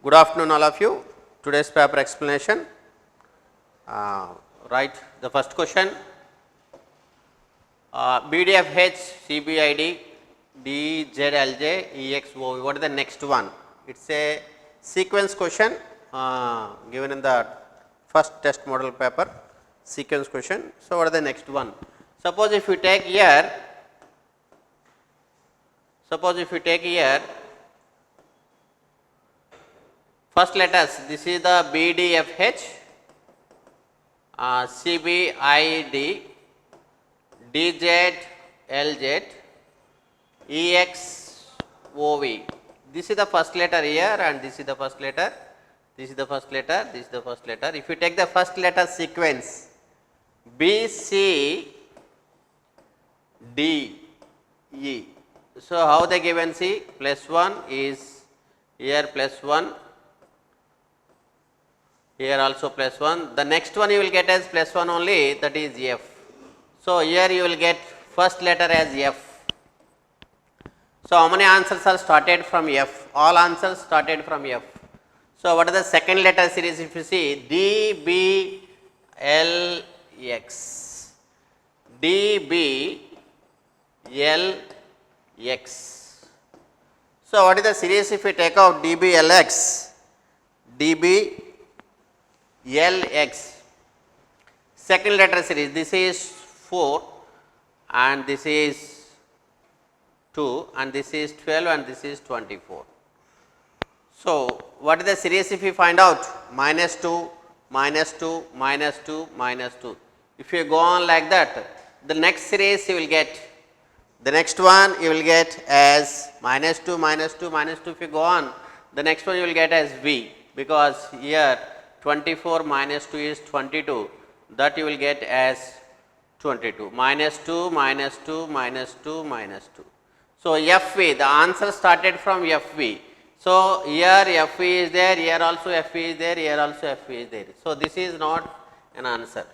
Good afternoon all of you. Today's paper explanation. Write the first question. BDFH, CBID, DZLJ, EXO. What is the next one? It's a sequence question given in the first test model paper. Sequence question. So, what is the next one? Suppose if you take here, first letters, this is the BDFH, CBID, DZLZ, EXOV. This is the first letter here and this is the first letter, this is the first letter, this is the first letter. If you take the first letter sequence B, C, D, E. So, how they given C? Plus 1 is here plus 1, here also plus 1. The next one you will get as plus 1 only, that is F. So, here you will get first letter as F. So, how many answers are started from F? All answers started from F. So, what is the second letter series if you see? D, B, L, X. D, B, L, X. So, what is the series if we take out D, B, L, X? D, B, L, X. Second letter series, this is 4 and this is 2 and this is 12 and this is 24. So, what is the series if we find out? Minus 2, minus 2, minus 2, minus 2. If you go on like that, the next series you will get, the next one you will get as minus 2, minus 2, minus 2. If you go on, the next one you will get as V, because here 24 minus 2 is 22, that you will get as 22, minus 2, minus 2, minus 2, minus 2. So, FV, the answer started from FV. So, here FV is there, here also FV is there, here also FV is there. So, this is not an answer.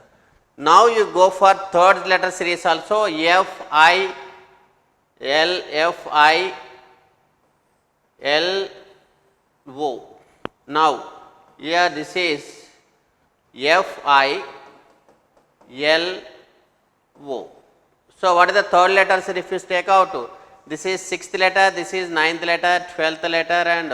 Now, you go for third letter series also, FI, L, FI, L, O. Now, here this is FI, L, O. So, what is the third letter series if you take out? This is 6th letter, this is 9th letter, 12th letter and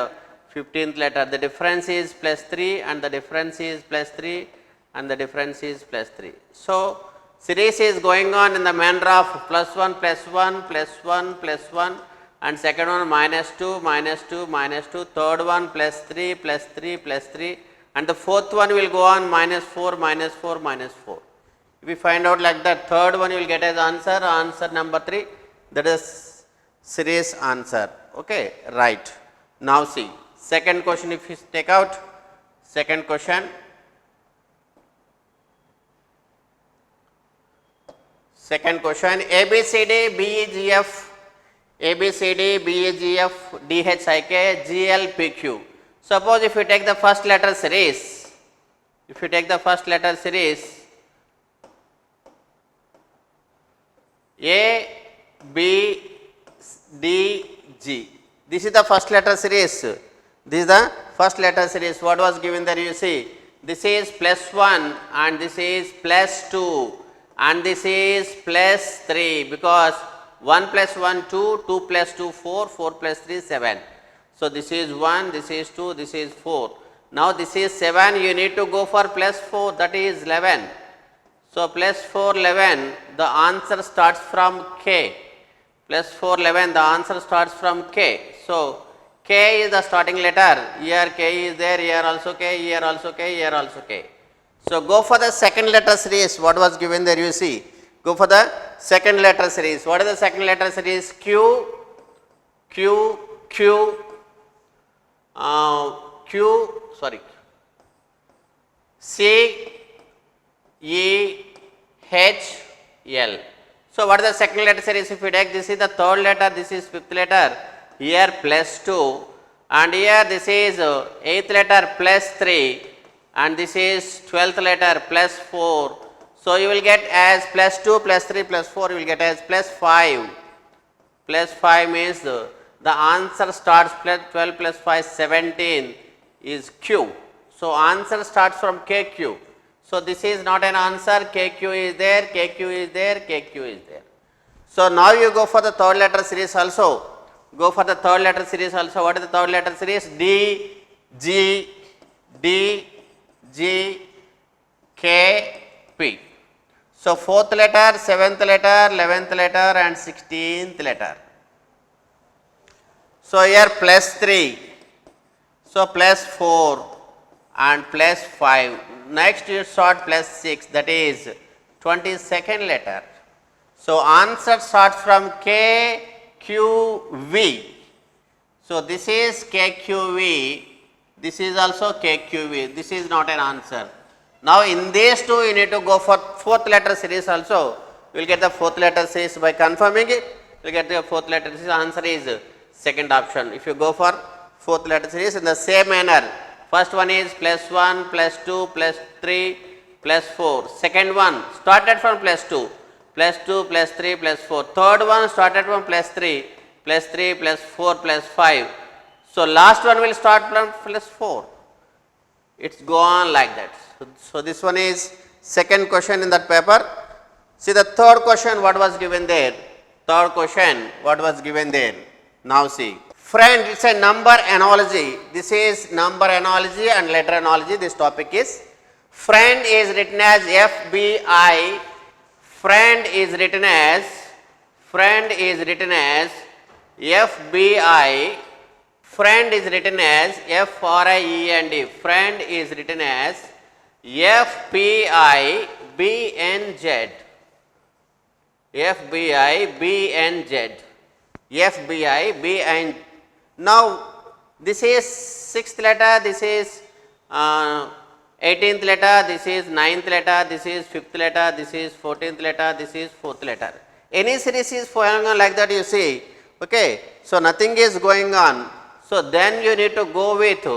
15th letter. The difference is plus 3 and the difference is plus 3 and the difference is plus 3. So, series is going on in the manner of plus 1, plus 1, plus 1, plus 1 and second one minus 2, minus 2, minus 2, third one plus 3, plus 3, plus 3 and the fourth one will go on minus 4, minus 4, minus 4. If we find out like that, third one you will get as answer number 3, that is series answer. Okay, right. Now see, second question if you take out, second question. Second question, ABCD, BEGF, ABCD, BEGF, DHIK, GL, PQ. Suppose if you take the first letter series, A, B, D, G. This is the first letter series. This is the first letter series. What was given there? You see, this is plus 1 and this is plus 2 and this is plus 3 because 1 plus 1 2, 2 plus 2 4, 4 plus 3 7. So, this is 1, this is 2, this is 4. Now, this is 7, you need to go for plus 4, that is 11. So, plus 4 11, the answer starts from K. Plus 4 11, the answer starts from K. So, K is the starting letter, here K is there, here also K, here also K, here also K. So, go for the second letter series, what was given there you see. Go for the second letter series. What is the second letter series? Q, Q, Q, C, E, H, L. So, what is the second letter series if you take? This is the third letter, this is fifth letter, here plus 2 and here this is 8th letter plus 3 and this is 12th letter plus 4. So, you will get as plus 2 plus 3 plus 4 you will get as plus 5. Plus 5 means the answer starts plus 12 plus 5 17. is Q. So answer starts from KQ. So this is not an answer, KQ is there, KQ is there, KQ is there. So now you go for the third letter series also. Go for the third letter series also. What is the third letter series? D, G, D, G, K, P. So fourth letter, seventh letter, 11th letter and 16th letter. So here plus 3. So plus 4 and plus 5. Next you start plus 6, that is 22nd letter. So answer starts from K, Q, V. So this is K, Q, V. This is also K, Q, V. This is not an answer. Now in these two you need to go for fourth letter series also. You will get the fourth letter series by confirming it. You will get the fourth letter series. Answer is second option. If you go for fourth letter series in the same manner. First one is plus 1, plus 2, plus 3, plus 4. Second one started from plus 2, plus 2, plus 3, plus 4. Third one started from plus 3, plus 3, plus 4, plus 5. So last one will start from plus 4. It's go on like that. So this one is second question in that paper. See the third question what was given there. Third question what was given there. Now see. Friend, it's a number analogy. This is number analogy and letter analogy. This topic is. Friend is written as FBI. Friend is written as FBI. Friend is written as FRIEND. Friend is written as FBI BNZ. FBI BNZ. FBI BN. Now this is 6th letter, this is 18th letter, this is 9th letter, this is 5th letter, this is 14th letter, this is 4th letter. Any series is going on like that you see. Okay. So nothing is going on. So then you need to go with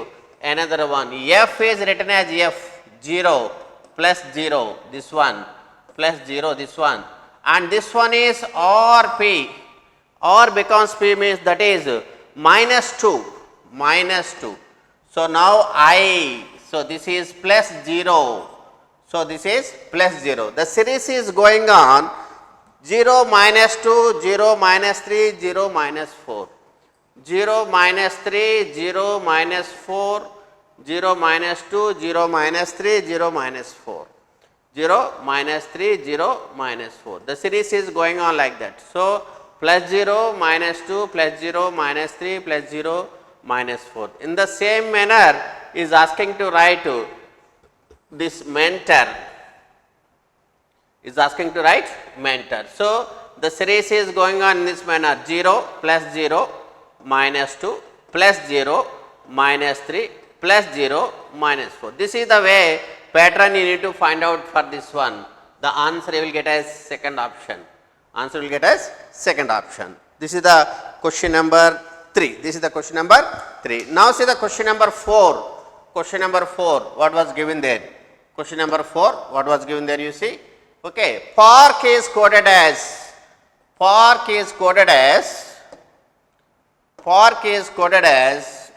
another one. F is written as F, 0, plus 0, this one, plus 0, this one. And this one is or P. Or becomes P means that is minus 2, minus 2. So now I, so this is plus 0. So this is plus 0. The series is going on 0, minus 2, 0, minus 3, 0, minus 4. 0, minus 3, 0, minus 4, 0, minus 2, 0, minus 3, 0, minus 4. 0, minus 3, 0, minus 4. The series is going on like that. So plus 0, minus 2, plus 0, minus 3, plus 0, minus 4. In the same manner is asking to write this mentor. Is asking to write mentor. So the series is going on in this manner 0, plus 0, minus 2, plus 0, minus 3, plus 0, minus 4. This is the way pattern you need to find out for this one. The answer you will get as second option. Answer will get as second option. This is the question number 3. This is the question number 3. Now see the question number 4. Question number 4. What was given there? Question number 4. What was given there? You see. Okay. Park is coded as. Park is coded as. Park is coded as.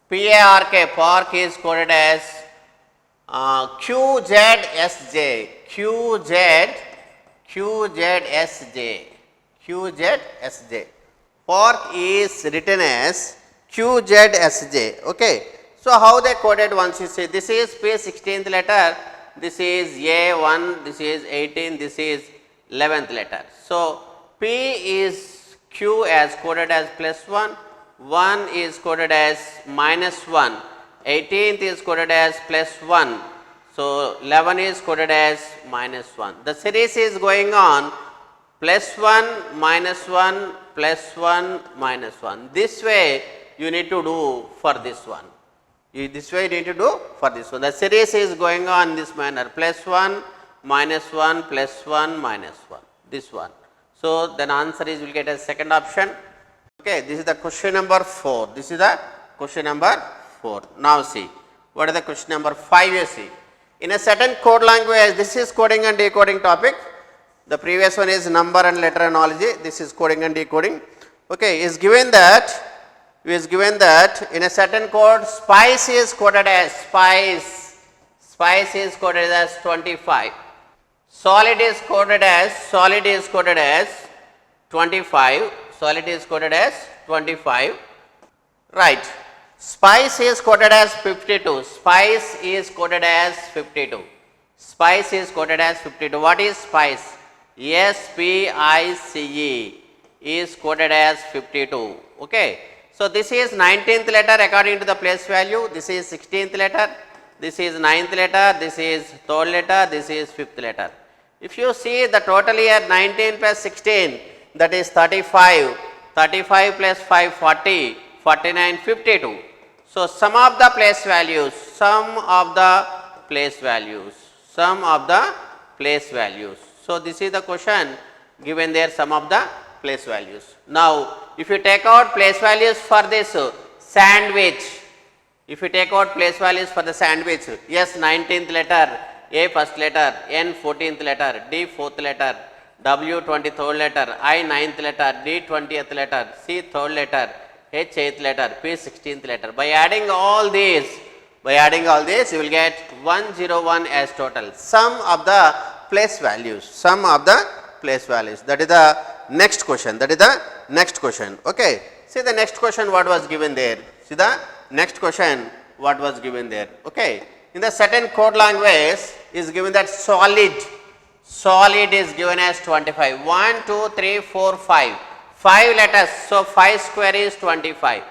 PARK. Park is coded as QZSJ. QZSJ. Park is written as QZSJ. Okay. So how they coded once you see this is P 16th letter, this is A1, this is 18, this is 11th letter. So P is Q as coded as plus 1, 1 is coded as minus 1, 18th is coded as plus 1. So 11 is coded as minus 1. The series is going on plus 1, minus 1, plus 1, minus 1. This way you need to do for this one. This way you need to do for this one. The series is going on in this manner plus 1, minus 1, plus 1, minus 1. This one. So then answer is will get as second option. Okay, this is the question number 4. This is the question number 4. Now see, what is the question number 5 you see. In a certain code language, this is coding and decoding topic. The previous one is number and letter analogy. This is coding and decoding. Okay, is given that is given that in a certain code spice is coded as spice is coded as 25, solid is coded as 25, solid is coded as 25, right. Spice is coded as 52, spice is coded as 52, spice is coded as 52. What is spice? SPICE is coded as 52, okay. So this is 19th letter according to the place value, this is 16th letter, this is 9th letter, this is 3rd letter, this is 5th letter. If you see the total here 19 plus 16, that is 35, 35 plus 5 40, 49, 52. So sum of the place values, sum of the place values. So this is the question given there, sum of the place values. Now if you take out place values for this sandwich, if you take out place values for the sandwich, S 19th letter, A first letter, N 14th letter, D 4th letter, W 23rd letter, I 9th letter, D 20th letter, C 3rd letter, H 8th letter, P 16th letter. By adding all these, you will get 101 as total. Sum of the place values, That is the next question, okay. See the next question what was given there, okay. In the certain code language is given that solid is given as 25, 1, 2, 3, 4, 5, 5 letters, so 5 square is 25,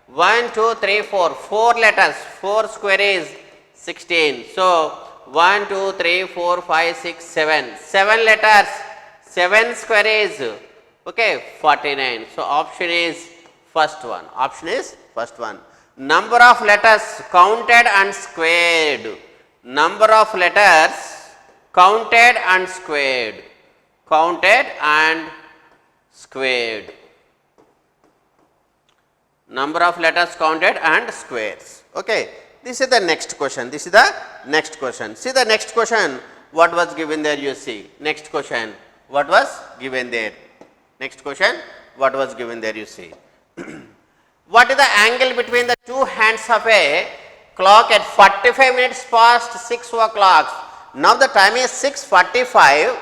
1, 2, 3, 4, 4 letters, 4 square is 16, so 1, 2, 3, 4, 5, 6, 7, 7 letters, 7 square is, okay, 49, so option is first one, Number of letters counted and squared, number of letters counted and squared, number of letters counted and squares, okay. This is the next question, See the next question what was given there, you see. Next question what was given there, you see. What is the angle between the two hands of a clock at 45 minutes past 6 o'clock? Now the time is 6:45.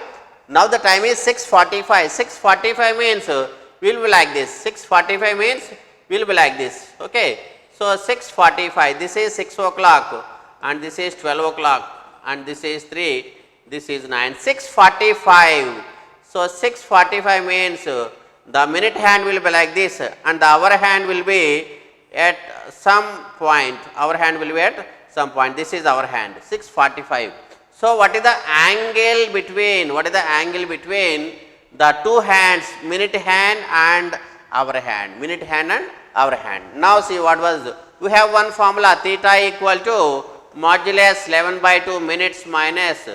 6:45 means will be like this. 6:45 means will be like this. Okay. So 6:45. This is 6 o'clock, and this is 12 o'clock, and this is 3. This is 9. 6:45. So 6:45 means the minute hand will be like this, and the hour hand will be at some point. This is our hand. 6:45. So what is the angle between? The two hands, minute hand and hour hand. Now see what was. We have one formula, theta equal to modulus 11/2 minutes minus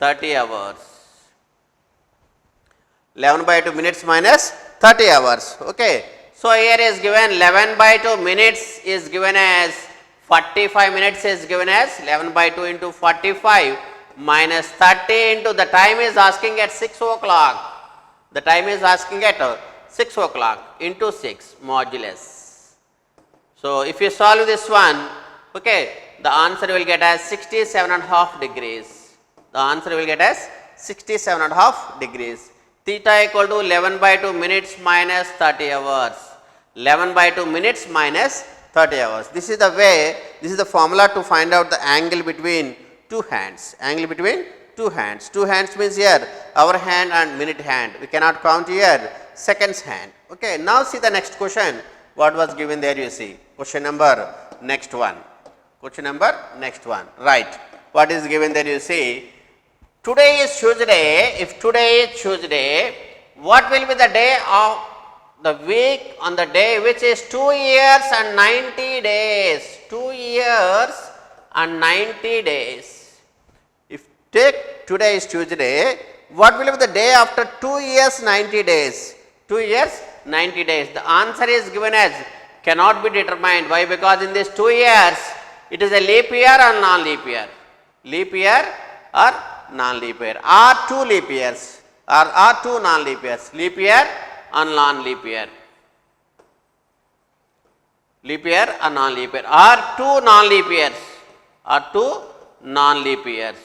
30 hours. 11/2 minutes minus 30 hours. Okay. So here is given 11/2 minutes is given as 45 minutes is given as 11/2 into 45 minus 30 into the time is asking at 6 o'clock. The time is asking at 6 o'clock into 6 modulus. So if you solve this one, okay, the answer will get as 67.5 degrees. Theta equal to 11/2 minutes minus 30 hours. 11/2 minutes minus 30 hours. This is the way, this is the formula to find out the angle between two hands. Two hands means here hour hand and minute hand. We cannot count here seconds hand. Okay. Now see the next question. What was given there, you see. Question number next one. Right. What is given there, you see. Today is Tuesday. If today is Tuesday, what will be the day of the week on the day which is 2 years and 90 days? 2 years and 90 days. If take today is Tuesday, what will be the day after 2 years 90 days? 2 years 90 days. The answer is given as cannot be determined. Why? Because in these 2 years it is a leap year or non-leap year. Leap year or non-leap year, or 2 leap years, or 2 non-leap years, leap year or non-leap year. Leap year or non-leap year, or two non-leap years, or two non-leap years.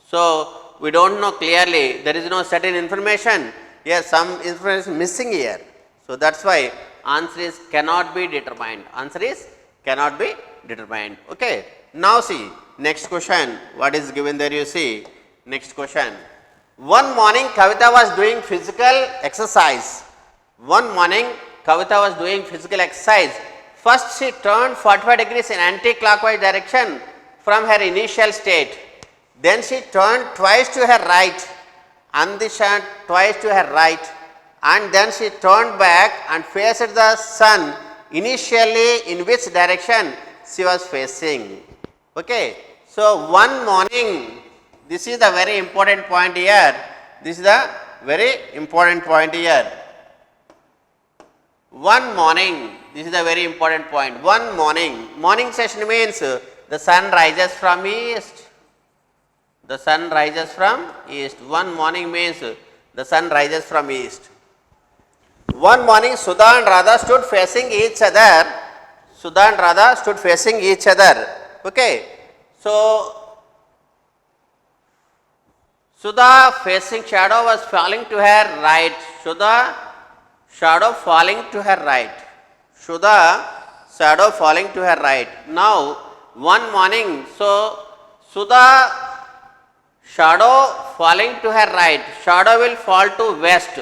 So we don't know clearly, there is no certain information. Yes, some information missing here. So that's why answer is cannot be determined. Answer is cannot be determined. Okay. Now see next question. What is given there? You see next question. One morning Kavita was doing physical exercise. One morning Kavita was doing physical exercise. First she turned 45 degrees in anti-clockwise direction from her initial state. Then she turned twice to her right, and twice to her right, and then she turned back and faced the sun. Initially, in which direction she was facing? Okay. So one morning, this is the very important point here. This is the very important point here. One morning, this is a very important point. One morning, morning session means the sun rises from east. The sun rises from east. One morning means the sun rises from east. One morning Sudha and Radha stood facing each other. Sudha and Radha stood facing each other. Okay. So Sudha facing shadow was falling to her right. Sudha shadow falling to her right. Sudha shadow falling to her right. Now one morning, so Sudha shadow falling to her right, shadow will fall to west.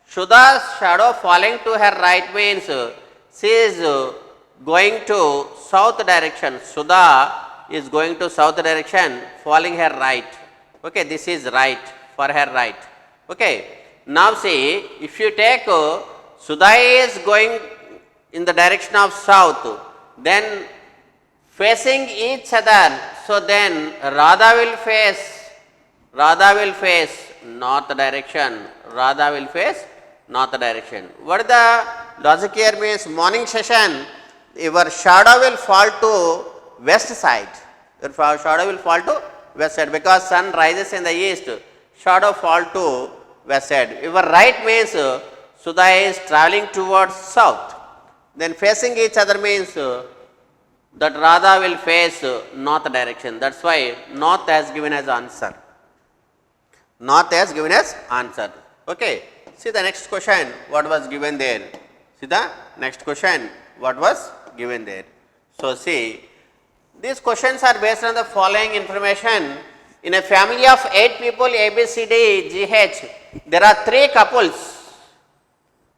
Sudha's shadow falling to her right means she is going to south direction. Sudha is going to south direction, falling her right. Okay, this is right, for her right. Okay, now see, if you take Sudha is going in the direction of south, then facing each other, so then Radha will face north direction. Radha will face north direction. What the logic here means? Morning session, your shadow will fall to west side. Your shadow will fall to west side because sun rises in the east. Shadow fall to west side. Your right means Sudha is traveling towards south. Then facing each other means that Radha will face north direction. That's why north has given as answer. North has given as answer. Okay. See the next question, what was given there. See the next question, what was given there. So see, these questions are based on the following information. In a family of 8 people, A, B, C, D, G, H, there are 3 couples.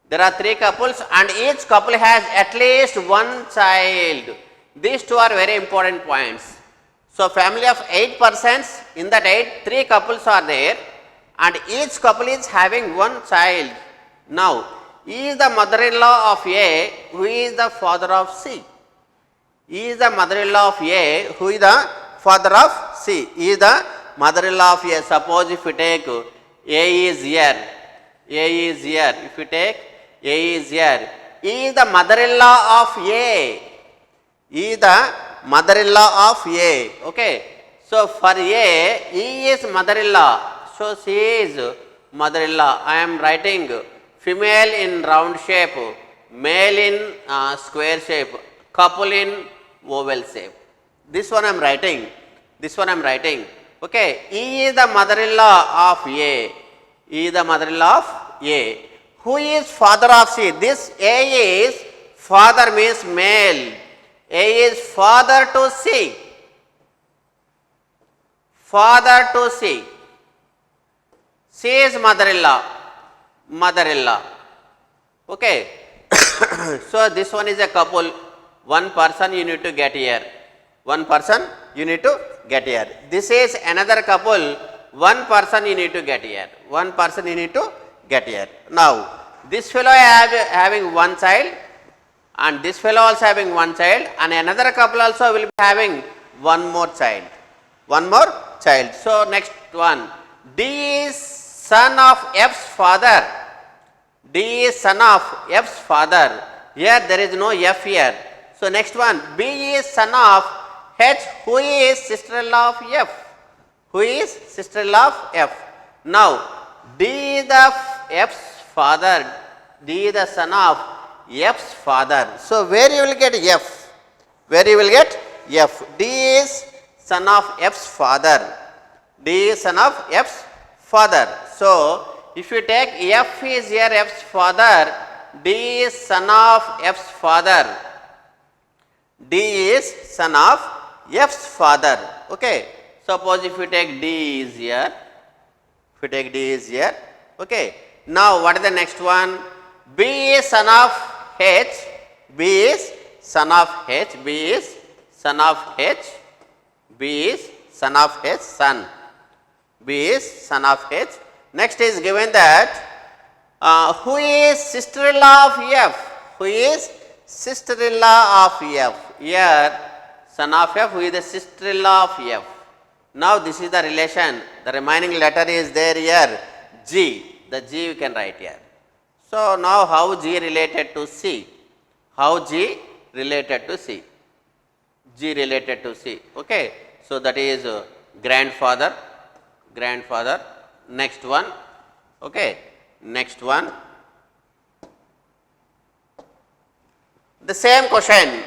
There are 3 couples and each couple has at least 1 child. These 2 are very important points. So family of 8 persons, in that 8, 3 couples are there and each couple is having 1 child. Now, he is the mother-in-law of A, who is the father of C. He is the mother-in-law of A, who is the father of C. He is the mother-in-law of A. Suppose if you take A is here, A is here. If you take A is here, he is the mother-in-law of A. He is the mother-in-law of A. Okay. So for A, he is mother-in-law. So she is mother-in-law. I am writing female in round shape, male in square shape, couple in oval shape. This one I am writing. This one I am writing. Okay. He is the mother-in-law of A. He is the mother-in-law of A. Who is father of C? This A is father means male. A is father to C. Father to C. C is mother-in-law. Mother-in-law. Okay. So this one is a couple. One person you need to get here. One person you need to get here. This is another couple. One person you need to get here. One person you need to get here. Now, this fellow having 1 child and this fellow also having 1 child and another couple also will be having 1 more child. 1 more child. So, next one. D is son of F's father. D is son of F's father. Here there is no F here. So, next one. B is son of H, who is sister-in-law of F. Who is sister-in-law of F. Now, D is the F's father. D is the son of F's father. So where you will get F? Where you will get F? D is son of F's father. D is son of F's father. So if you take F is here F's father, D is son of F's father. D is son of F's father. Okay. Suppose if you take D is here, if you take D is here, okay. Now what is the next one? B is son of H, B is son of H, B is son of H, B is son of H, son, B is son of H. Next is given that who is sister-in-law of F? Who is sister-in-law of F? Here son of F, who is the sister-in-law of F? Now this is the relation, the remaining letter is there here, G, the G you can write here. So now how G related to C? How G related to C? G related to C, okay. So that is grandfather, grandfather, next one, okay, next one. The same question,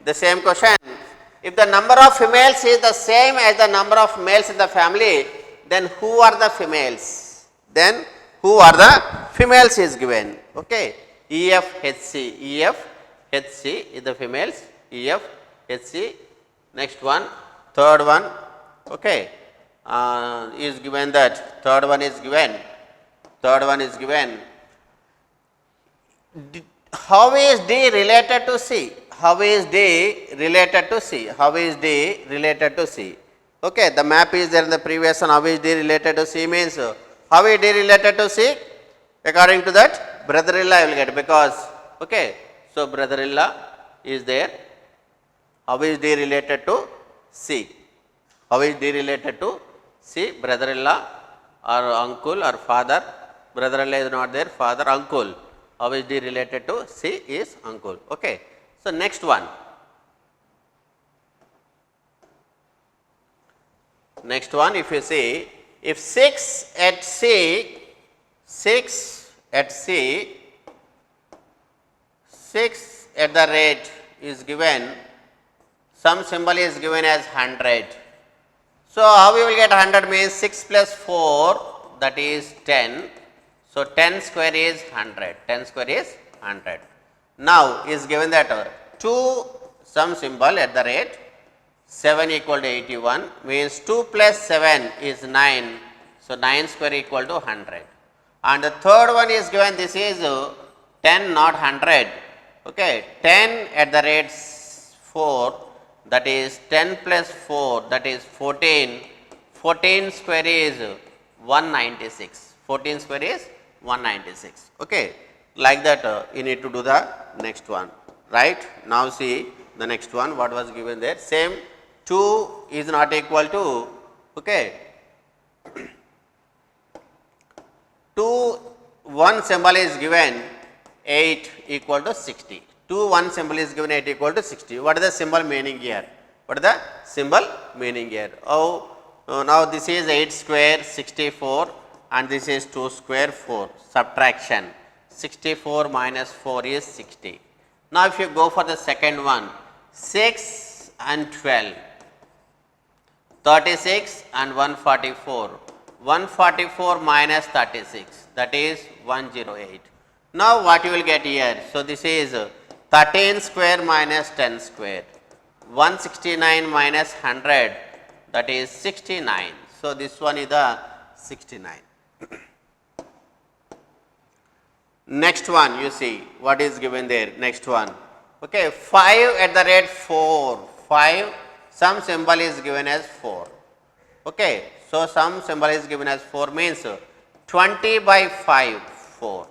the same question. If the number of females is the same as the number of males in the family, then who are the females? Then who are the females is given, okay. EF, HC, EF, HC is the females, EF, HC. Next one, third one, okay, is given that, third one is given, third one is given. How is D related to C? How is D related to C? How is D related to C? Okay, the map is there in the previous one. How is D related to C means, how is D related to C? According to that, brother-in-law I will get, because, okay, so brother-in-law is there. How is D related to C? How is D related to C? Brother-in-law or uncle or father. Brother-in-law is not there, father, uncle. How is D related to C is uncle, okay. So next one. Next one, if you see, if 6 at C, 6 at C, 6 at the rate is given, some symbol is given as 100. So how we will get 100 means 6 plus 4, that is 10. So 10 square is 100, 10 square is 100. Now is given that 2 some symbol at the rate 7 equal to 81 means 2 plus 7 is 9. So 9 square equal to 100. And the third one is given, this is 10 not 100, okay, 10 at the rate 4, that is 10 plus 4, that is 14, 14 square is 196, 14 square is 196, okay. Like that you need to do the next one, right. Now see the next one, what was given there, same 2 is not equal to, okay, 2 1 symbol is given 8 equal to 60. 2 1 symbol is given 8 equal to 60. What is the symbol meaning here? What is the symbol meaning here? Oh, now this is 8 square 64 and this is 2 square 4. Subtraction. 64 minus 4 is 60. Now if you go for the second one, 6 and 12, 36 and 144. 144 minus 36, that is 108. Now what you will get here? So this is 13 square minus 10 square. 169 minus 100, that is 69. So this one is the 69. Next one, you see what is given there. Next one, okay, 5 at the rate 4. 5, some symbol is given as 4. Okay, so some symbol is given as 4 means 20 by 5, 4.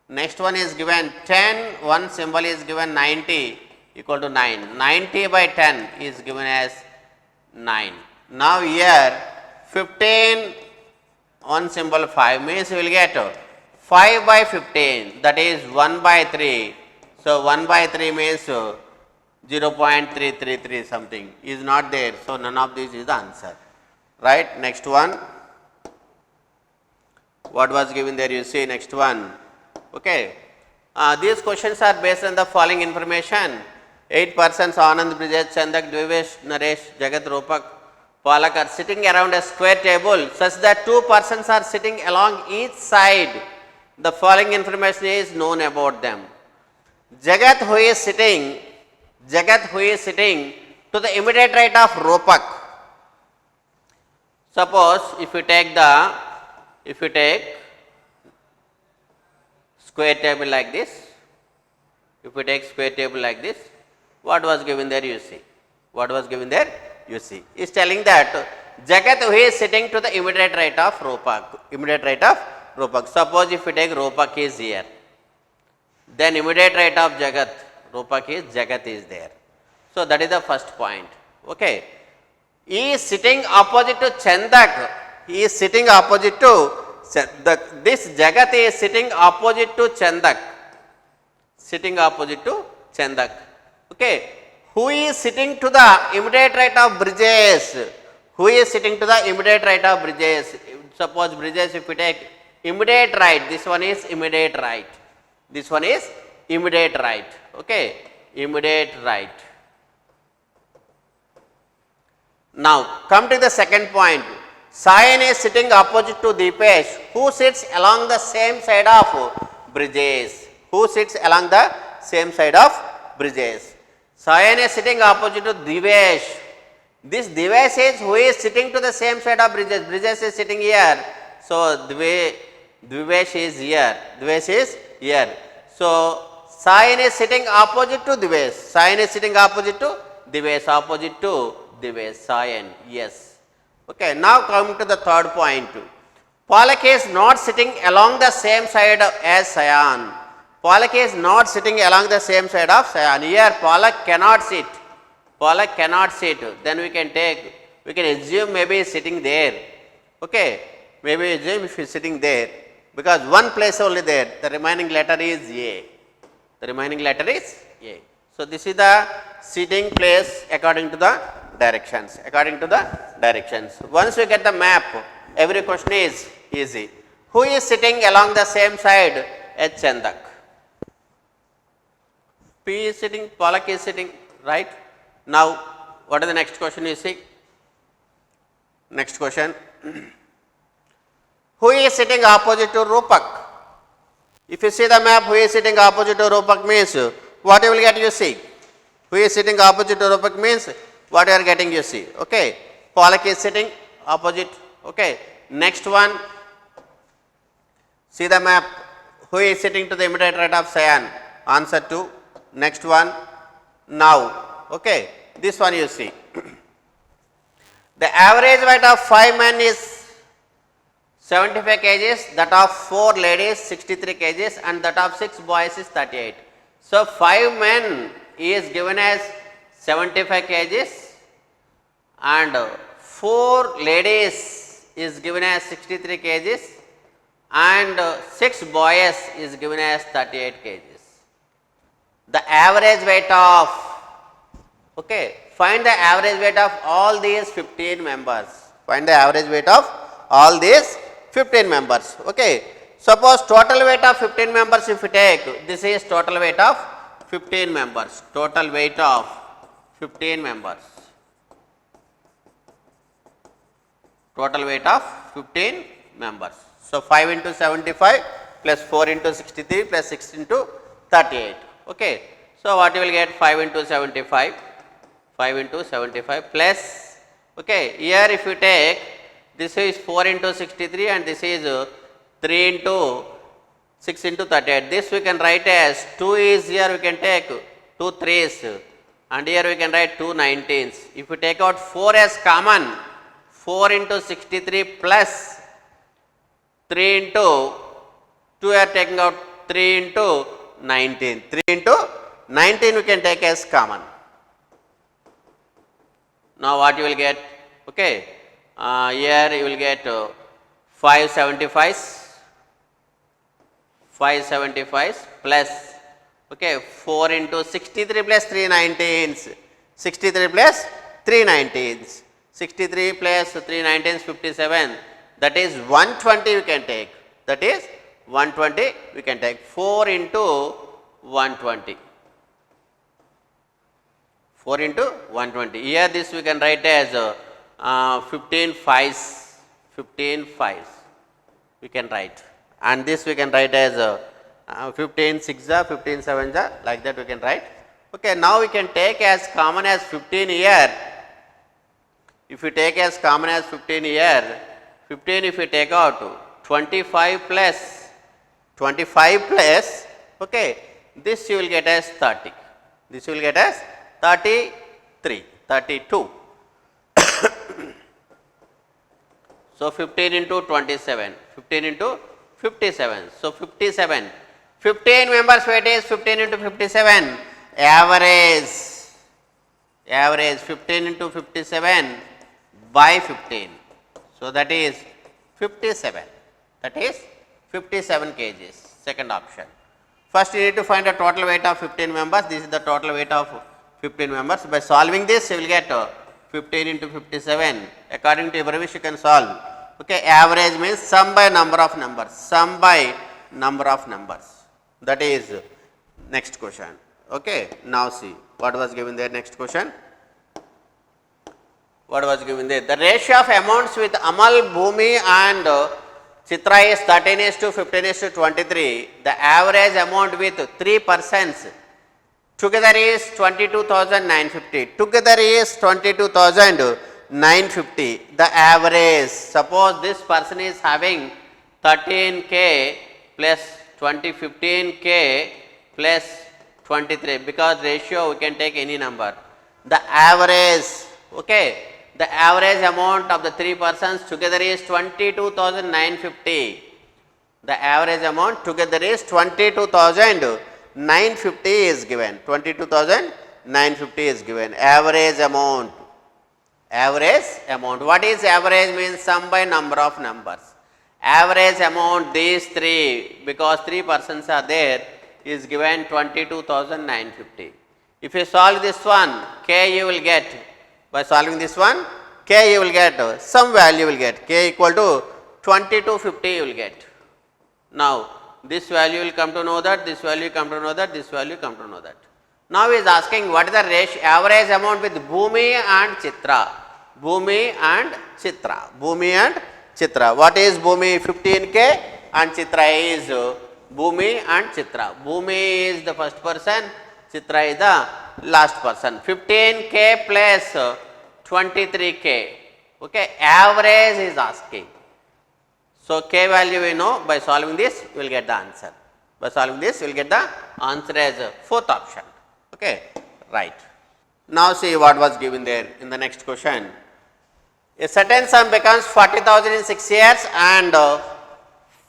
Next one is given 10, one symbol is given 90 equal to 9. 90 by 10 is given as 9. Now here 15, one symbol 5 means you will get 5 by 15, that is 1 by 3. So 1 by 3 means 0.333 something is not there. So none of these is the answer. Right. Next one. What was given there? You see next one. Okay. These questions are based on the following information. 8 persons, Anand, Brijesh, Chandak, Dvivesh, Naresh, Jagat, Rupak, Palak are sitting around a square table such that 2 persons are sitting along each side. The following information is known about them. Jagat who is sitting to the immediate right of Rupak. Suppose if you take square table like this, what was given there you see? Is telling that Jagat who is sitting to the immediate right of Rupak. Suppose if you take Rupak is here, then immediate right of Jagat is there. So that is the first point. Okay. He is sitting opposite to Chandak. This Jagat is sitting opposite to Chandak. Okay. Who is sitting to the immediate right of Brijesh? Suppose Brijesh, if we take immediate right, this one is immediate right. Okay. Immediate right. Now, come to the second point. Sayan is sitting opposite to Deepesh, who sits along the same side of Brijesh. Sayan is sitting opposite to Deepesh. This Deepesh is who is sitting to the same side of Brijesh. Brijesh is sitting here. So, Deepesh is here. So, Sayan is sitting opposite to Deepesh. Opposite to Deepesh, Sayan, yes. Okay, now coming to the third point. Palak is not sitting along the same side as Sayan. Here Palak cannot sit. Then we can assume maybe he is sitting there. Okay, maybe assume if he is sitting there, because one place only there, the remaining letter is A. So this is the seating place according to the directions. Once we get the map, every question is easy. Who is sitting along the same side as Chandak? P is sitting, Palak is sitting, right? Now, what is the next question you see? Next question. Who is sitting opposite to Rupak? If you see the map, who is sitting opposite to Rupak means what you will get you see. Who is sitting opposite to Rupak means what you are getting you see. Okay. Palak is sitting opposite. Okay. Next one. See the map. Who is sitting to the immediate right of Sayan? Answer 2. Next one. Now. Okay. This one you see. The average weight of 5 men is 75 kgs, that of 4 ladies 63 kgs and that of 6 boys is 38. So 5 men is given as 75 kgs and 4 ladies is given as 63 kgs and 6 boys is given as 38 kgs. The average weight of, okay, find the average weight of all these 15 members. Okay. Suppose total weight of 15 members if you take, this is total weight of 15 members. So 5 into 75 plus 4 into 63 plus 6 into 38. Okay. So what you will get? 5 into 75 plus, okay, here if you take, this is 4 into 63 and this is 3 into 6 into 38. This we can write as 2 is here, we can take 2 3s and here we can write 2 19s. If you take out 4 as common, 4 into 63 plus 3 into 2 are taking out 3 into 19. 3 into 19 we can take as common. Now what you will get? Okay. Here you will get 575s plus, okay, 4 into 63 plus 3 19s. 63 plus 3 19s. 63 plus 3 19s 57. That is 120 we can take. 4 into 120. 4 into 120. Here this we can write as 15 fives. 15 fives we can write, and this we can write as 15 sixes, 15 sevens, like that we can write. Okay, now we can take as common as 15 here. If you take as common as 15 here, 15 if you take out 25 plus, okay, this you will get as 30. This you will get as 33, 32. So 15 into 27, 15 into 57. So 57. 15 members weight is 15 into 57. Average 15 into 57 by 15. So that is 57. That is 57 kgs. Second option. First you need to find the total weight of 15 members. This is the total weight of 15 members. By solving this, you will get 15 into 57. According to your wish, you can solve. Okay, average means sum by number of numbers. Sum by number of numbers. That is next question. Okay, now see what was given there. Next question. What was given there? The ratio of amounts with Amal, Bhumi and Chitra is 13:15:23. The average amount with 3 persons together is 22,950. Together is 22,950. The average, suppose this person is having 13k plus 15k plus 23, because ratio we can take any number. The average, okay, the average amount of the 3 persons together is 22,950. The average amount together is 22,950 is given. 22,950 is given. Average amount. Average amount. What is average? Means sum by number of numbers. Average amount, these 3, because 3 persons are there, is given 22,950. If you solve this one, k you will get, by solving this one, k you will get, some value you will get, k equal to 2250 you will get. Now, this value will come to know that, this value come to know that, this value come to know that. Now he is asking what is the ratio, average amount with Bhumi and Chitra. Bhumi and Chitra. Bhumi and Chitra. What is Bhumi? 15k and Chitra is Bhumi and Chitra. Bhumi is the first person, Chitra is the last person. 15k plus 23k. Okay, average is asking. So k value we know, by solving this you will get the answer. By solving this you will get the answer as fourth option. Okay, right. Now see what was given there in the next question. A certain sum becomes 40,000 in 6 years and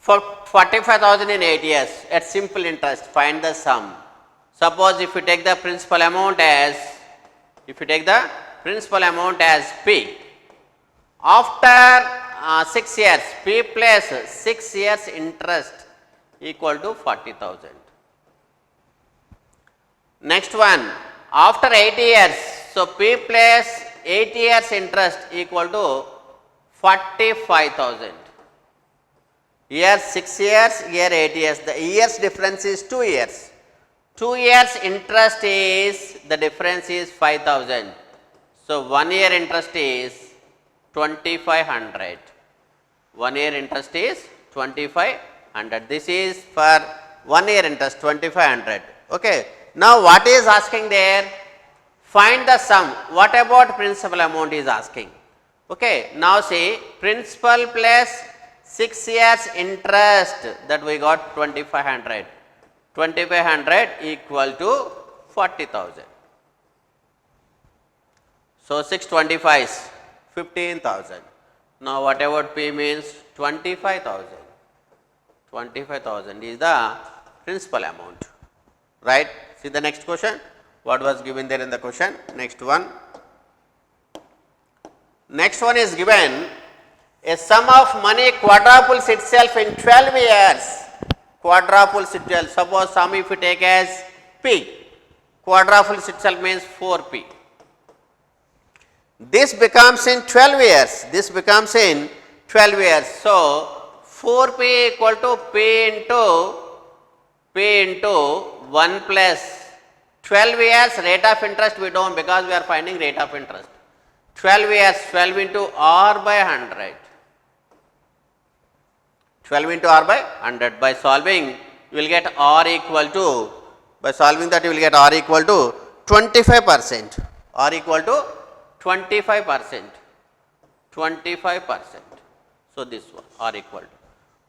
45,000 in 8 years at simple interest. Find the sum. Suppose if you take the principal amount as, P, after 6 years, P plus 6 years interest equal to 40,000. Next one, after 8 years, so P plus 8 years interest equal to 45,000. Here 6 years, here 8 years. The years difference is 2 years. 2 years interest is, the difference is 5,000. So 1 year interest is 2,500. 1 year interest is 2,500. This is for 1 year interest 2,500. Okay. Now what is asking there? Find the sum. What about principal amount is asking? Okay. Now see, principal plus 6 years interest, that we got 2,500. 2,500 equal to 40,000. So 625 is 15,000. Now what about P means 25,000. 25,000 is the principal amount. Right? See the next question. What was given there in the question? Next one. Next one is given, a sum of money quadruples itself in 12 years. Quadruples itself. Suppose sum if you take as P, quadruples itself means 4P. This becomes in 12 years. This becomes in 12 years. So 4P equal to P into 1 plus 12 years rate of interest we don't, because we are finding rate of interest. 12 years, 12 into r by 100. 12 into r by 100. By solving, you will get r equal to, by solving that you will get r equal to 25%. R equal to 25%. 25%. So this one, r equal to.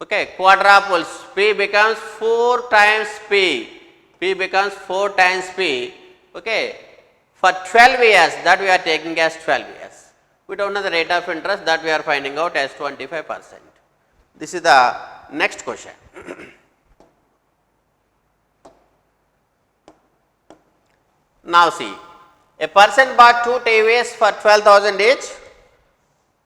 Okay, quadruples, p becomes 4 times p. P becomes 4 times p. Okay, for 12 years, that we are taking as 12 years. We don't know the rate of interest, that we are finding out as 25%. This is the next question. Now see, a person bought 2 TVs for 12,000 each.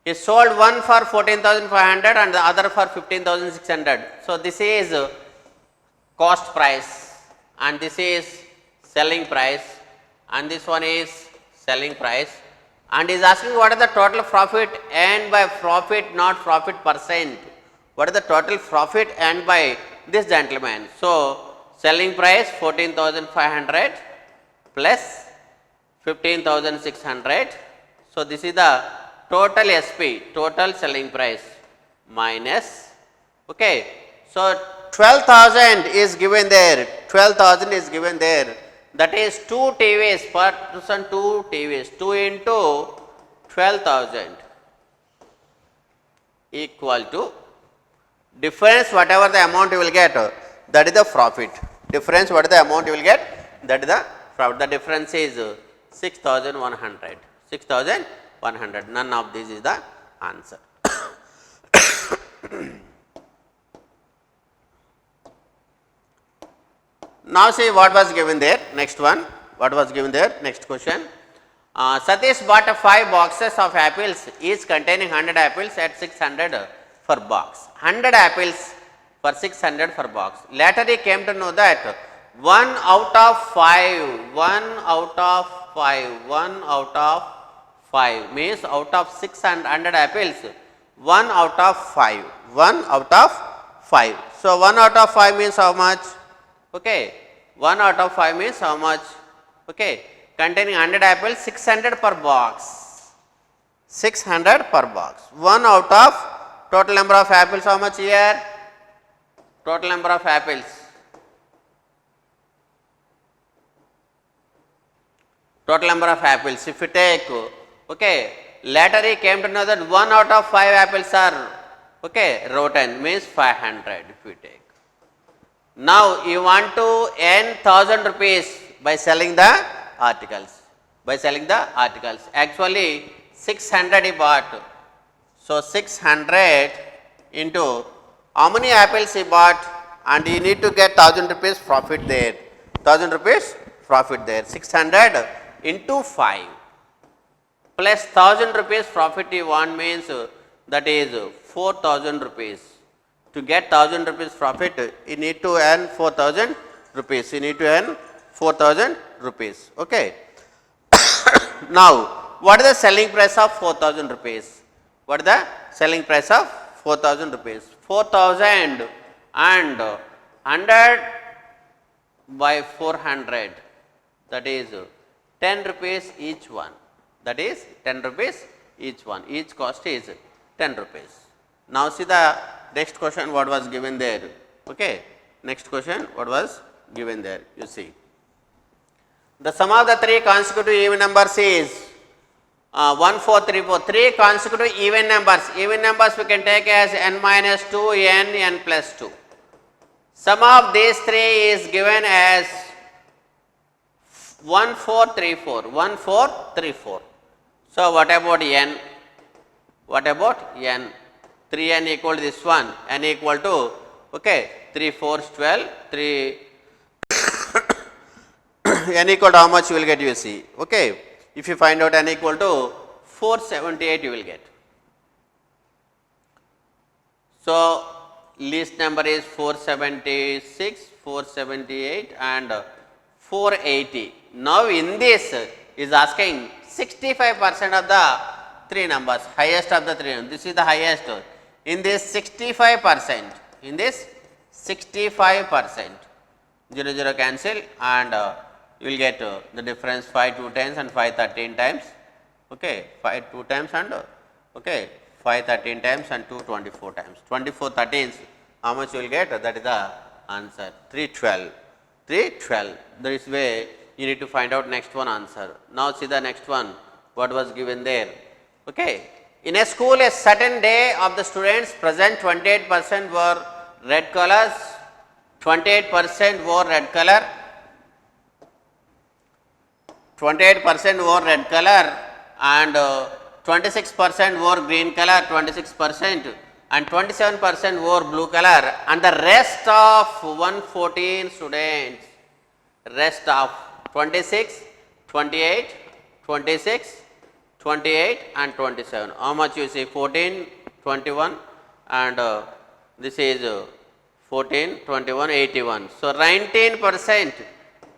He sold one for 14,500 and the other for 15,600. So this is cost price and this is selling price and this one is selling price, and is asking what is the total profit earned by profit, not profit percent. What is the total profit earned by this gentleman? So selling price 14,500 plus 15,600. So this is the total SP, total selling price, minus, okay. So 12,000 is given there, 12,000 is given there, that is 2 TVs, per person 2 TVs, 2 into 12,000 equal to difference, whatever the amount you will get, that is the profit. Difference, what is the amount you will get, that is the profit. The difference is 6,100. 6,100. None of this is the answer. Now see what was given there. Next one. What was given there? Next question. Satish bought 5 boxes of apples, each containing 100 apples at 600 per box. 100 apples for 600 per box. Later he came to know that 1 out of 5, 1 out of 5, 1 out of 5 means out of 600 apples, 1 out of 5, 1 out of 5. So 1 out of 5 means how much? Okay, 1 out of 5 means how much? Okay, containing 100 apples, 600 per box, 600 per box. 1 out of total number of apples, how much here? Total number of apples. Total number of apples, if you take, okay, later he came to know that 1 out of 5 apples are, okay, rotten, means 500 if you take. Now you want to earn 1,000 rupees by selling the articles, by selling the articles. Actually 600 he bought. So 600 into how many apples he bought, and you need to get 1,000 rupees profit there. 1,000 rupees profit there. 600 into 5 plus 1,000 rupees profit you want means that is 4,000 rupees. To get 1,000 rupees profit, you need to earn 4,000 rupees. You need to earn 4,000 rupees. Okay. Now, what is the selling price of 4,000 rupees? What is the selling price of 4,000 rupees? 4,000 and 100 by 400, that is 10 rupees each one. That is 10 rupees each one. Each cost is 10 rupees. Now see the next question what was given there. Okay. Next question what was given there. You see. The sum of the 3 consecutive even numbers is 1, 4, 3, 4. 3 consecutive even numbers. Even numbers we can take as n minus 2, n plus 2. Sum of these 3 is given as 1, 4, 3, 4. 1, 4, 3, 4. So what about n? What about n? 3n equal to this one, n equal to, okay, 3 4s 12, 3 n equal to how much you will get, you see. Okay, if you find out n equal to 478 you will get. So least number is 476, 478 and 480. Now in this is asking 65% of the 3 numbers, highest of the 3. This is the highest. In this 65%, in this 65%, 0 0 cancel, and you will get the difference 5 2 times and 5 13 times, okay, 5 2 times and okay, 5 13 times and 2 24 times, 24 13s, how much you will get? That is the answer, 312. 312. This way you need to find out next one answer. Now see the next one, what was given there. Okay. In a school, a certain day of the students present 28% wore red colors, 28% wore red color, 28% wore red color, and 26% wore green color, 26%, and 27% wore blue color, and the rest of 114 students, rest of 26, 28, 26, 28 and 27. How much you see? 14, 21, and this is 14, 21, 81. So 19%,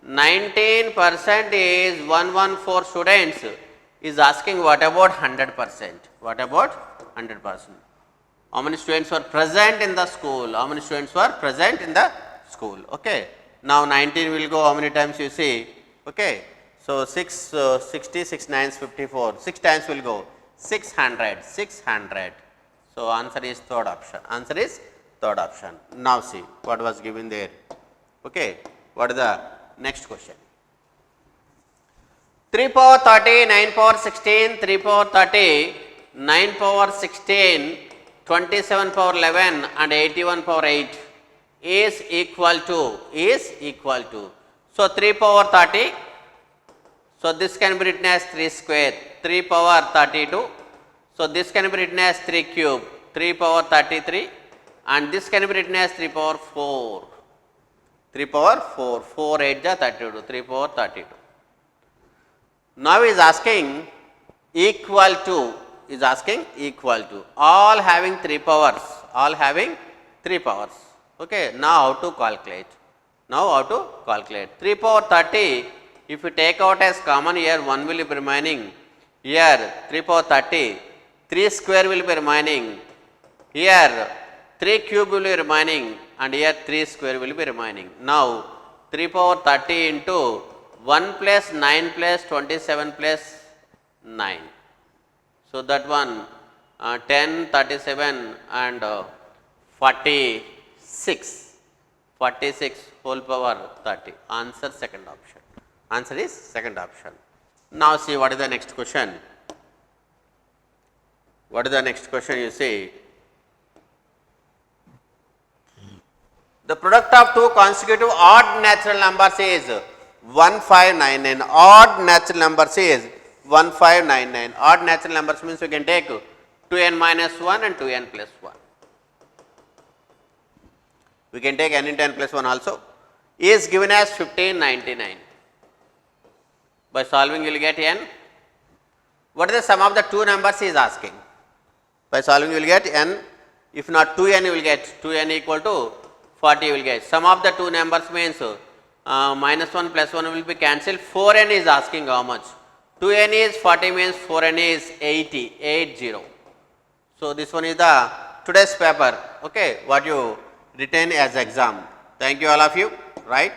19% is 114 students is asking what about 100%? What about 100%? How many students were present in the school? How many students were present in the school? Okay. Now 19 will go how many times you see? Okay. So 6, 60, 6 9s 54, 6 times will go 600, 600. So answer is third option. Answer is third option. Now see what was given there. Okay. What is the next question? 3 power 30, 9 power 16, 3 power 30, 9 power 16, 27 power 11 and 81 power 8 is equal to. So 3 power 30. So this can be written as 3 square, 3 power 32. So this can be written as 3 cube, 3 power 33, and this can be written as 3 power 4. 3 power 4, 4 8 ja 32, 3 power 32. Now he is asking equal to, all having 3 powers, all having 3 powers. Okay, now how to calculate? 3 power 30, if you take out as common here, 1 will be remaining. Here 3 power 30, 3 square will be remaining. Here 3 cube will be remaining, and here 3 square will be remaining. Now 3 power 30 into 1 plus 9 plus 27 plus 9. So that one 10, 37 and 46. 46 whole power 30. Answer second option. Answer is second option. Now see what is the next question. What is the next question you see? The product of two consecutive odd natural numbers is 1599. Odd natural numbers is 1599. Odd natural numbers means you can take 2n minus 1 and 2n plus 1. We can take n into n plus 1 also. Is given as 1599. By solving you will get n. What is the sum of the two numbers he is asking? By solving you will get n. If not 2n you will get 2n equal to 40 you will get. Sum of the two numbers means minus 1 plus 1 will be cancelled. 4n is asking how much? 2n is 40 means 4n is 80. So this one is the today's paper. Okay, what you written as exam. Thank you all of you. Right.